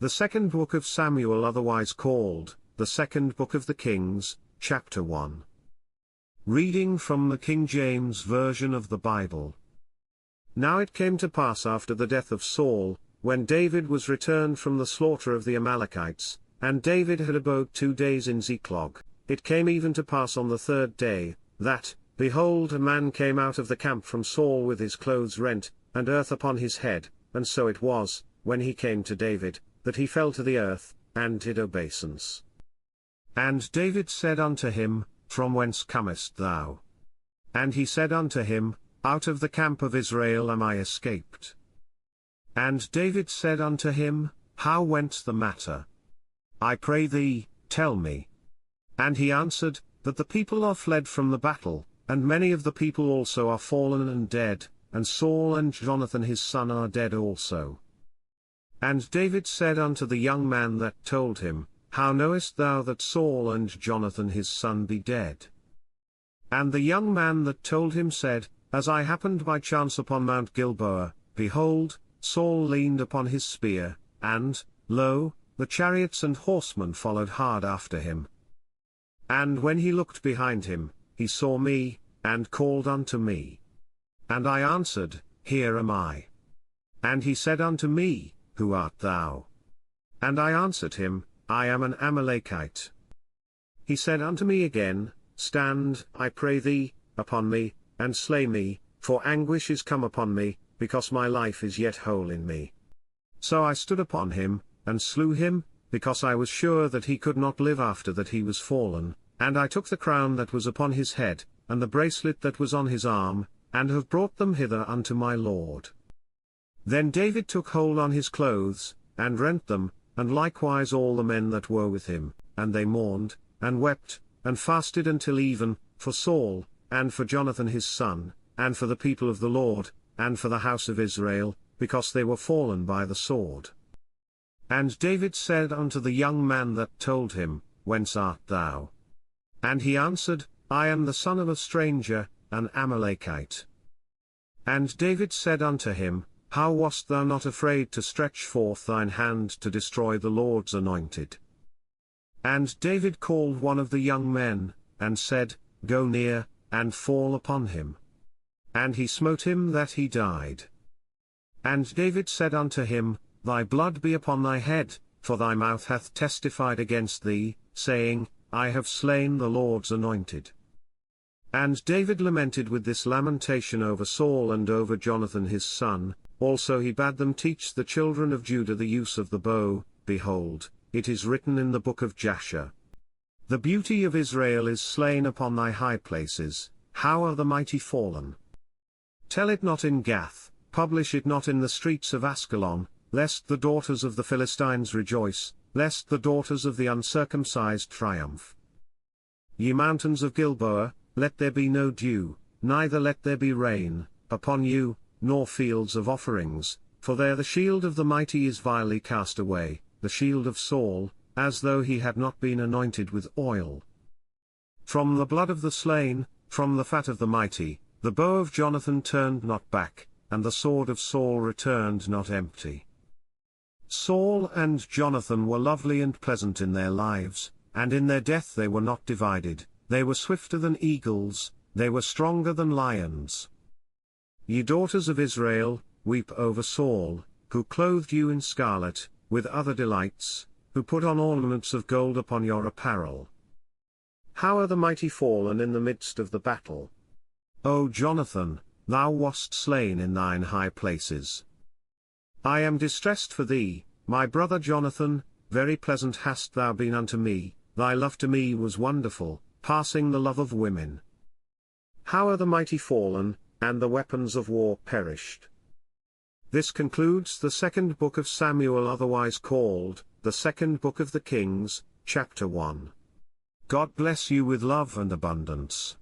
The second book of Samuel, otherwise called, the second book of the Kings, chapter 1. Reading from the King James Version of the Bible. Now it came to pass after the death of Saul, when David was returned from the slaughter of the Amalekites, and David had abode 2 days in Ziklag, it came even to pass on the 3rd day, that, behold, a man came out of the camp from Saul with his clothes rent, and earth upon his head, and so it was, when he came to David, that he fell to the earth, and did obeisance. And David said unto him, From whence comest thou? And he said unto him, Out of the camp of Israel am I escaped. And David said unto him, How went the matter? I pray thee, tell me. And he answered, That the people are fled from the battle, and many of the people also are fallen and dead, and Saul and Jonathan his son are dead also. And David said unto the young man that told him, How knowest thou that Saul and Jonathan his son be dead? And the young man that told him said, As I happened by chance upon Mount Gilboa, behold, Saul leaned upon his spear, and, lo, the chariots and horsemen followed hard after him. And when he looked behind him, he saw me, and called unto me. And I answered, Here am I. And he said unto me, Who art thou? And I answered him, I am an Amalekite. He said unto me again, Stand, I pray thee, upon me, and slay me, for anguish is come upon me, because my life is yet whole in me. So I stood upon him, and slew him, because I was sure that he could not live after that he was fallen, and I took the crown that was upon his head, and the bracelet that was on his arm, and have brought them hither unto my lord. Then David took hold on his clothes, and rent them, and likewise all the men that were with him, and they mourned, and wept, and fasted until even, for Saul, and for Jonathan his son, and for the people of the Lord, and for the house of Israel, because they were fallen by the sword. And David said unto the young man that told him, Whence art thou? And he answered, I am the son of a stranger, an Amalekite. And David said unto him, How wast thou not afraid to stretch forth thine hand to destroy the Lord's anointed? And David called one of the young men, and said, Go near, and fall upon him. And he smote him that he died. And David said unto him, Thy blood be upon thy head, for thy mouth hath testified against thee, saying, I have slain the Lord's anointed. And David lamented with this lamentation over Saul and over Jonathan his son. Also he bade them teach the children of Judah the use of the bow. Behold, it is written in the book of Jasher. The beauty of Israel is slain upon thy high places, how are the mighty fallen? Tell it not in Gath, publish it not in the streets of Askelon, lest the daughters of the Philistines rejoice, lest the daughters of the uncircumcised triumph. Ye mountains of Gilboa, let there be no dew, neither let there be rain, upon you, nor fields of offerings, for there the shield of the mighty is vilely cast away, the shield of Saul, as though he had not been anointed with oil. From the blood of the slain, from the fat of the mighty, the bow of Jonathan turned not back, and the sword of Saul returned not empty. Saul and Jonathan were lovely and pleasant in their lives, and in their death they were not divided, they were swifter than eagles, they were stronger than lions. Ye daughters of Israel, weep over Saul, who clothed you in scarlet, with other delights, who put on ornaments of gold upon your apparel. How are the mighty fallen in the midst of the battle? O Jonathan, thou wast slain in thine high places. I am distressed for thee, my brother Jonathan, very pleasant hast thou been unto me, thy love to me was wonderful, passing the love of women. How are the mighty fallen, and the weapons of war perished? This concludes the second book of Samuel, otherwise called, the second book of the Kings, chapter 1. God bless you with love and abundance.